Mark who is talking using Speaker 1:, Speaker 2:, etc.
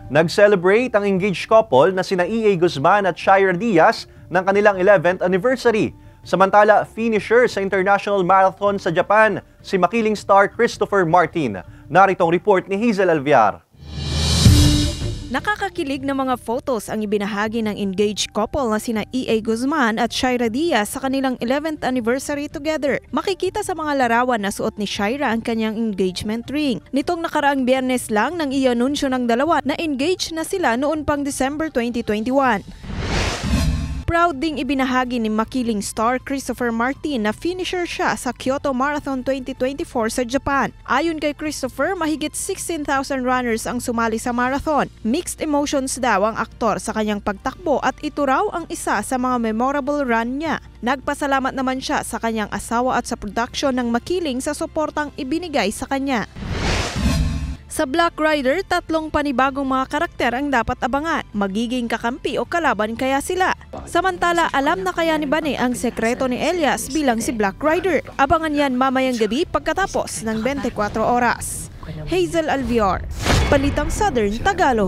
Speaker 1: Nag-celebrate ang engaged couple na sina E.A. Guzman at Shaira Diaz ng kanilang 11th anniversary. Samantala, finisher sa International Marathon sa Japan, si makiling star Christopher Martin. Narito ang report ni Hazel Alviar.
Speaker 2: Nakakakilig na mga photos ang ibinahagi ng engaged couple na sina E.A. Guzman at Shaira Diaz sa kanilang 11th anniversary together. Makikita sa mga larawan na suot ni Shaira ang kanyang engagement ring. Nitong nakaraang Biyernes lang nang i-anunsyo ng dalawa na engaged na sila noon pang December 2021. Proud ding ibinahagi ni makiling star Christopher Martin na finisher siya sa Kyoto Marathon 2024 sa Japan. Ayon kay Christopher, mahigit 16,000 runners ang sumali sa marathon. Mixed emotions daw ang aktor sa kanyang pagtakbo at ito raw ang isa sa mga memorable run niya. Nagpasalamat naman siya sa kanyang asawa at sa production ng makiling sa suportang ibinigay sa kanya. Sa Black Rider, 3 panibagong mga karakter ang dapat abangan. Magiging kakampi o kalaban kaya sila. Samantala, alam na kaya ni Bane ang sekreto ni Elias bilang si Black Rider. Abangan yan mamayang gabi pagkatapos ng 24 oras. Hazel Alviar, Balitang Southern Tagalog.